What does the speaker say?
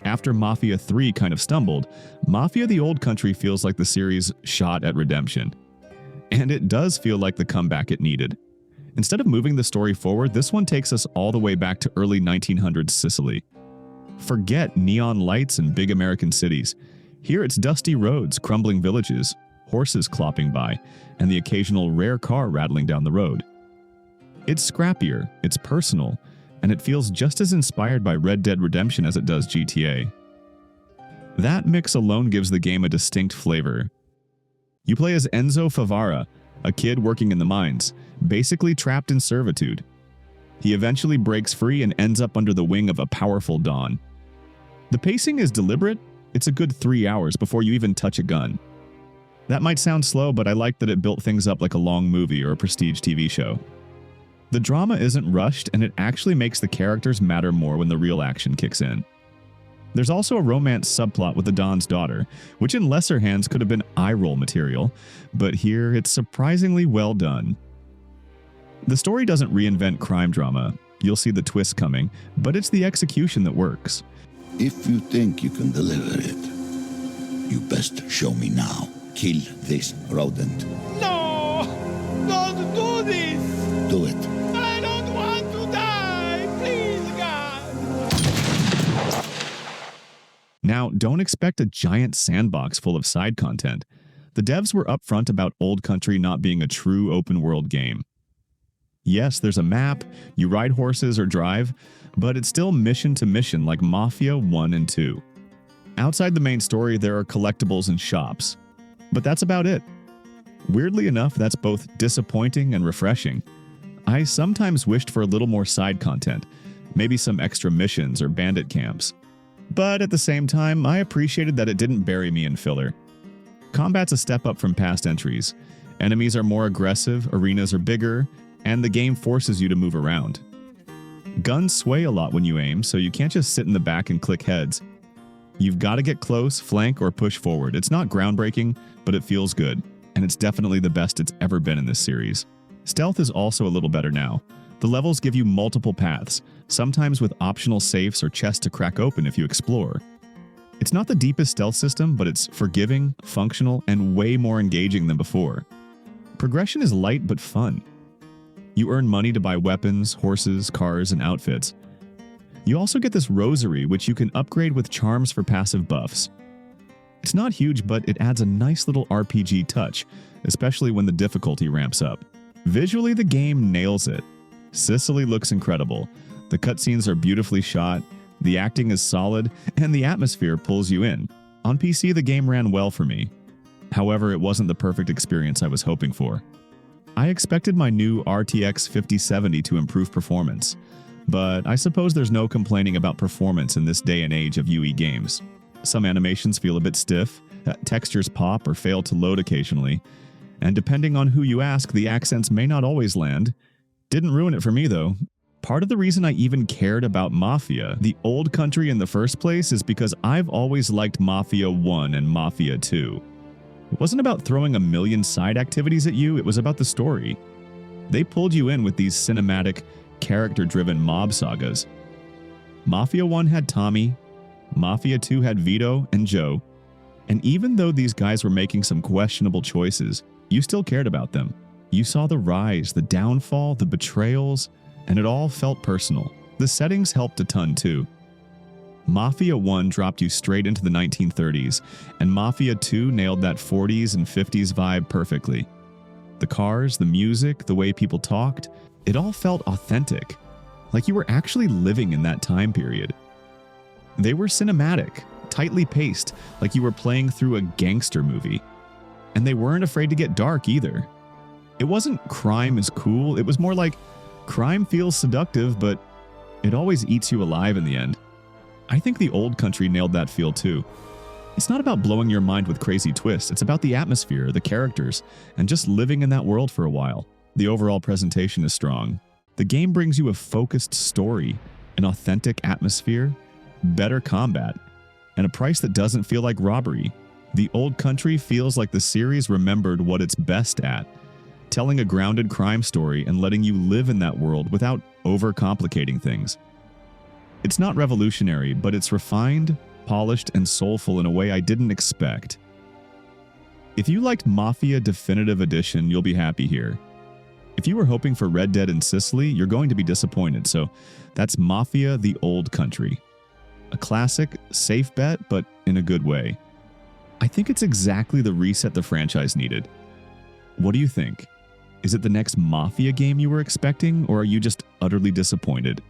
After Mafia 3 kind of stumbled, Mafia the Old Country feels like the series' shot at redemption. And it does feel like the comeback it needed. Instead of moving the story forward, this one takes us all the way back to early 1900s Sicily. Forget neon lights and big American cities. Here it's dusty roads, crumbling villages, horses clopping by, and the occasional rare car rattling down the road. It's scrappier, it's personal, and it feels just as inspired by Red Dead Redemption as it does GTA. That mix alone gives the game a distinct flavor. You play as Enzo Favara, a kid working in the mines, basically trapped in servitude. He eventually breaks free and ends up under the wing of a powerful Don. The pacing is deliberate. It's a good 3 hours before you even touch a gun. That might sound slow, but I like that it built things up like a long movie or a prestige TV show. The drama isn't rushed, and it actually makes the characters matter more when the real action kicks in. There's also a romance subplot with the Don's daughter, which in lesser hands could have been eye-roll material, but here it's surprisingly well done. The story doesn't reinvent crime drama. You'll see the twist coming, but it's the execution that works. If you think you can deliver it, you best show me now. Kill this rodent. No! Don't do this! Do it. I don't want to die! Please, God! Now, don't expect a giant sandbox full of side content. The devs were upfront about Old Country not being a true open-world game. Yes, there's a map, you ride horses or drive, but it's still mission to mission like Mafia 1 and 2. Outside the main story, there are collectibles and shops. But that's about it. Weirdly enough, that's both disappointing and refreshing. I sometimes wished for a little more side content, maybe some extra missions or bandit camps. But at the same time, I appreciated that it didn't bury me in filler. Combat's a step up from past entries. Enemies are more aggressive, arenas are bigger, and the game forces you to move around. Guns sway a lot when you aim, so you can't just sit in the back and click heads. You've got to get close, flank, or push forward. It's not groundbreaking, but it feels good, and it's definitely the best it's ever been in this series. Stealth is also a little better now. The levels give you multiple paths, sometimes with optional safes or chests to crack open if you explore. It's not the deepest stealth system, but it's forgiving, functional, and way more engaging than before. Progression is light but fun. You earn money to buy weapons, horses, cars, and outfits. You also get this rosary, which you can upgrade with charms for passive buffs. It's not huge, but it adds a nice little RPG touch, especially when the difficulty ramps up. Visually, the game nails it. Sicily looks incredible. The cutscenes are beautifully shot, the acting is solid, and the atmosphere pulls you in. On PC, the game ran well for me. However, it wasn't the perfect experience I was hoping for. I expected my new RTX 5070 to improve performance, but I suppose there's no complaining about performance in this day and age of UE games. Some animations feel a bit stiff, textures pop or fail to load occasionally, and depending on who you ask, the accents may not always land. Didn't ruin it for me though. Part of the reason I even cared about Mafia, the Old Country in the first place, is because I've always liked Mafia 1 and Mafia 2. It wasn't about throwing a million side activities at you, it was about the story. They pulled you in with these cinematic, character-driven mob sagas. Mafia 1 had Tommy, Mafia 2 had Vito and Joe, and even though these guys were making some questionable choices, you still cared about them. You saw the rise, the downfall, the betrayals, and it all felt personal. The settings helped a ton too. Mafia 1 dropped you straight into the 1930s, and Mafia 2 nailed that 40s and 50s vibe perfectly. The cars, the music, the way people talked, it all felt authentic, like you were actually living in that time period. They were cinematic, tightly paced, like you were playing through a gangster movie. And they weren't afraid to get dark either. It wasn't crime is cool, it was more like crime feels seductive, but it always eats you alive in the end. I think the Old Country nailed that feel too. It's not about blowing your mind with crazy twists, it's about the atmosphere, the characters, and just living in that world for a while. The overall presentation is strong. The game brings you a focused story, an authentic atmosphere, better combat, and a price that doesn't feel like robbery. The Old Country feels like the series remembered what it's best at, telling a grounded crime story and letting you live in that world without overcomplicating things. It's not revolutionary, but it's refined, polished, and soulful in a way I didn't expect. If you liked Mafia Definitive Edition, you'll be happy here. If you were hoping for Red Dead in Sicily, you're going to be disappointed, so that's Mafia the Old Country. A classic, safe bet, but in a good way. I think it's exactly the reset the franchise needed. What do you think? Is it the next Mafia game you were expecting, or are you just utterly disappointed?